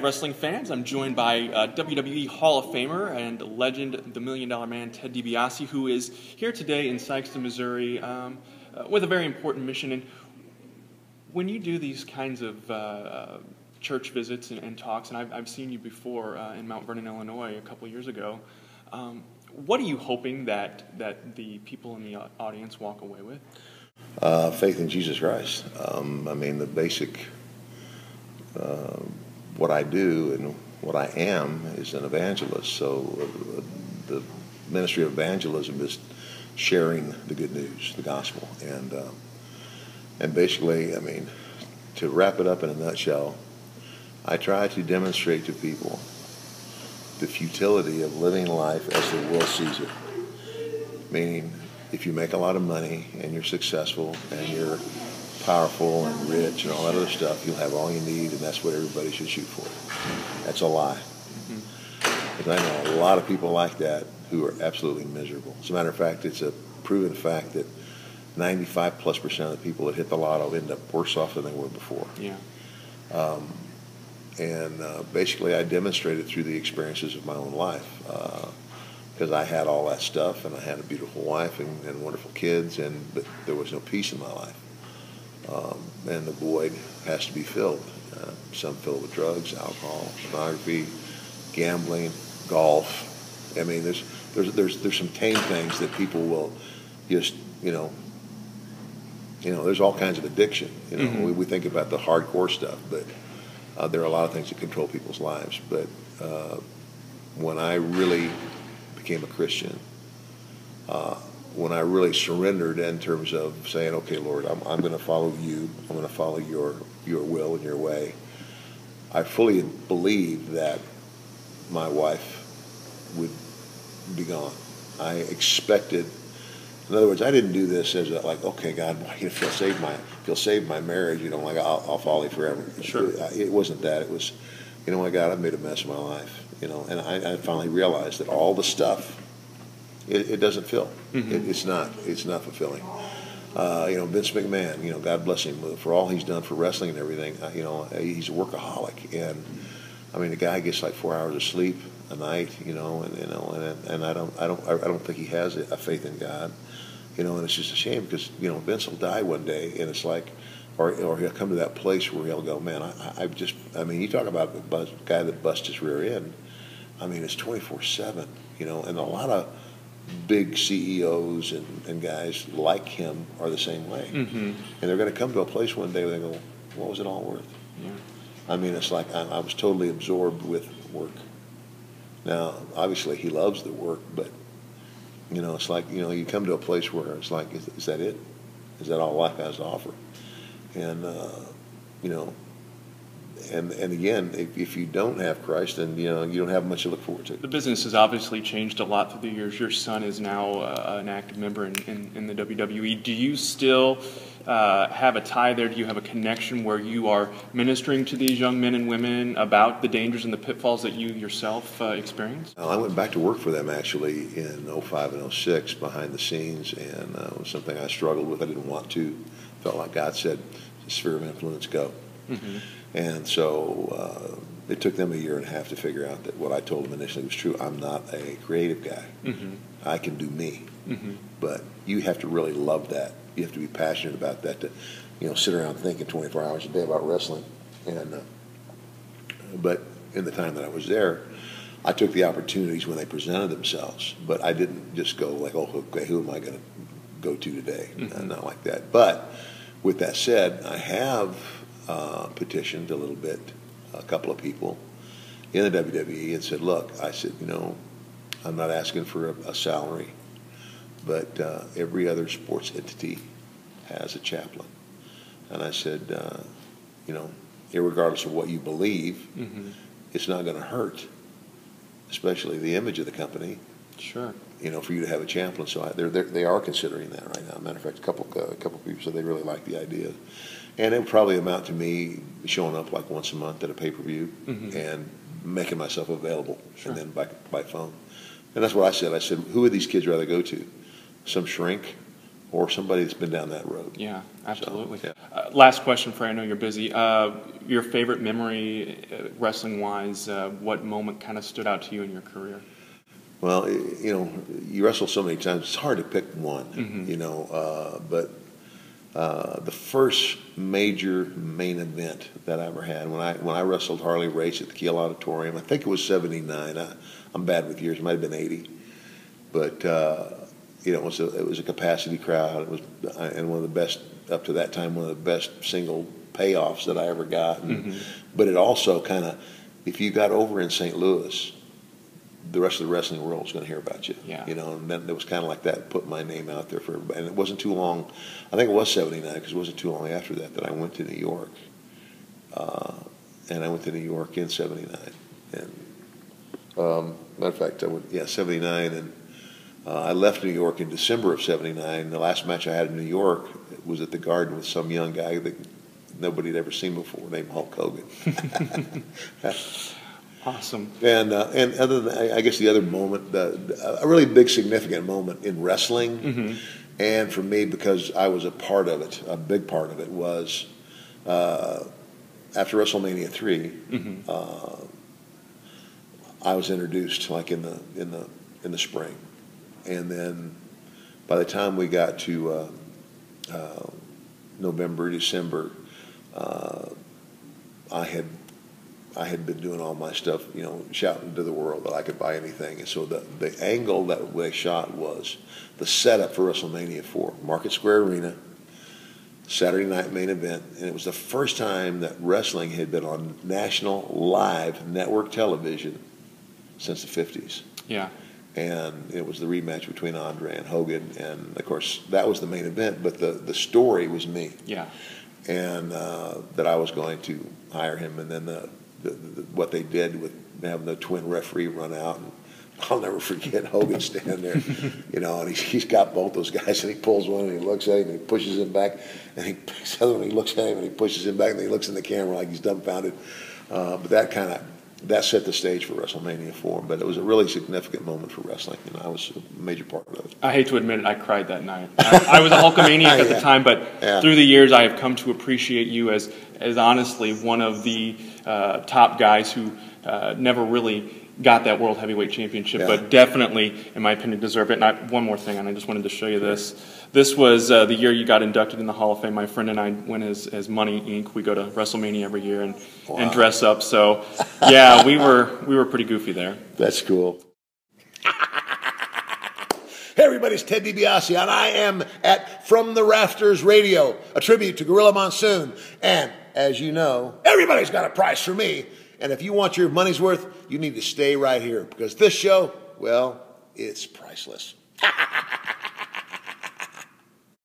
wrestling fans. I'm joined by WWE Hall of Famer and legend, the $1 Million Man, Ted DiBiase, who is here today in Sikeston, Missouri, with a very important mission. And when you do these kinds of church visits and talks, and I've seen you before in Mount Vernon, Illinois, a couple years ago, what are you hoping that the people in the audience walk away with? Faith in Jesus Christ. I mean, the basic, what I do and what I am is an evangelist. So the ministry of evangelism is sharing the good news, the gospel. And basically, I mean, to wrap it up in a nutshell, I try to demonstrate to people the futility of living life as the world sees it. Meaning, if you make a lot of money and you're successful and you're powerful and rich and all that other stuff, you'll have all you need, and that's what everybody should shoot for. That's a lie. Because I know a lot of people like that who are absolutely miserable. As a matter of fact, it's a proven fact that 95+% of the people that hit the lotto end up worse off than they were before. Yeah. Basically, I demonstrated through the experiences of my own life. Because I had all that stuff, and I had a beautiful wife and wonderful kids, but there was no peace in my life. And the void has to be filled. Some filled with drugs, alcohol, pornography, gambling, golf. I mean, there's some tame things that people will just, there's all kinds of addiction. We think about the hardcore stuff, but there are a lot of things that control people's lives. But when I really became a Christian, when I really surrendered in terms of saying, okay, Lord, I'm going to follow you, I'm going to follow your will and your way, I fully believed that my wife would be gone. I expected, in other words, I didn't do this as like, okay, God, if you'll save my marriage, like I'll follow you forever. Sure. It wasn't that. It was, my God, I've made a mess of my life. And I finally realized that all the stuff, it doesn't fill. It's not fulfilling. Vince McMahon, God bless him for all he's done for wrestling and everything. He's a workaholic, and I mean, the guy gets like 4 hours of sleep a night. And I don't think he has a faith in God. And it's just a shame because Vince will die one day, and it's like. Or he'll come to that place where he'll go, man, you talk about the guy that busts his rear end. I mean, it's 24/7, and a lot of big CEOs and guys like him are the same way. And they're going to come to a place one day where they go, what was it all worth? Yeah. I mean, it's like I was totally absorbed with work. Now, obviously, he loves the work, but, it's like, you come to a place where it's like, is that it? Is that all life has to offer? And, and again, if you don't have Christ, then, you don't have much to look forward to. The business has obviously changed a lot through the years. Your son is now an active member in the WWE. Do you still have a tie there? Do you have a connection where you are ministering to these young men and women about the dangers and the pitfalls that you yourself experienced? I went back to work for them, actually, in 2005 and 2006, behind the scenes, and it was something I struggled with. I didn't want to. Felt like God said, sphere of influence, go. And so it took them 1.5 years to figure out that what I told them initially was true. I'm not a creative guy. I can do me. But you have to really love that. You have to be passionate about that to, sit around thinking 24 hours a day about wrestling. And but in the time that I was there, I took the opportunities when they presented themselves. But I didn't just go like, oh, okay, who am I going to go to today? Not like that. But with that said, I have petitioned a couple of people in the WWE and said, look, I said, I'm not asking for a salary, but every other sports entity has a chaplain. And I said, irregardless of what you believe, it's not going to hurt, especially the image of the company. Sure. For you to have a chaplain. So they are considering that right now. Matter of fact, a couple people said they really like the idea. And it would probably amount to me showing up like once a month at a pay-per-view and making myself available, and then by phone. And that's what I said. I said, who would these kids rather go to? Some shrink or somebody that's been down that road. Yeah, absolutely. So, yeah. Last question, for I know you're busy. Your favorite memory, wrestling-wise, what moment kind of stood out to you in your career? Well, you know, you wrestle so many times, it's hard to pick one, you know, but the first major main event that I ever had, when I wrestled Harley Race at the Kiel Auditorium, I think it was 79. I'm bad with years, it might have been 80. But, you know, it was a capacity crowd. It was, and one of the best, up to that time, one of the best single payoffs that I ever got. But it also kind of, if you got over in St. Louis, the rest of the wrestling world was going to hear about you. Yeah. You know, and then it was kind of like that, put my name out there for everybody. And it wasn't too long, I think it was 79, because it wasn't too long after that I went to New York. And I went to New York in 79. And matter of fact, 79, and I left New York in December of 79. The last match I had in New York was at the Garden with some young guy that nobody had ever seen before, named Hulk Hogan. Awesome. And other than, I guess the other moment, a really big significant moment in wrestling, and for me, because I was a part of it, a big part of it, was after WrestleMania 3. I was introduced like in the spring, and then by the time we got to November, December, I had been doing all my stuff, you know, shouting to the world that I could buy anything. And so the angle that they shot was the setup for WrestleMania 4, Market Square Arena, Saturday night main event. And it was the first time that wrestling had been on national live network television since the 50s. Yeah. And it was the rematch between Andre and Hogan. And, of course, that was the main event. But the story was me. Yeah. And that I was going to hire him. And then what they did with having the twin referee run out, and I'll never forget Hogan standing there, you know, and he's got both those guys, and he pulls one and he looks at him and he pushes him back, and he picks the other one and he looks at him and he pushes him back, and then he looks in the camera like he's dumbfounded. But that set the stage for WrestleMania 4. But it was a really significant moment for wrestling, and I was a major part of it. I hate to admit it, I cried that night. I was a Hulkamaniac at the time, but through the years I have come to appreciate you as honestly one of the top guys who never really got that World Heavyweight Championship, but definitely, in my opinion, deserve it. And one more thing, and I just wanted to show you this. This was the year you got inducted in the Hall of Fame. My friend and I went as Money Inc. We go to WrestleMania every year and dress up. So, yeah, we were pretty goofy there. That's cool. Hey everybody, it's Ted DiBiase, and I am at From the Rafters Radio, a tribute to Gorilla Monsoon. And as you know, everybody's got a price for me. And if you want your money's worth, you need to stay right here, because this show, well, it's priceless.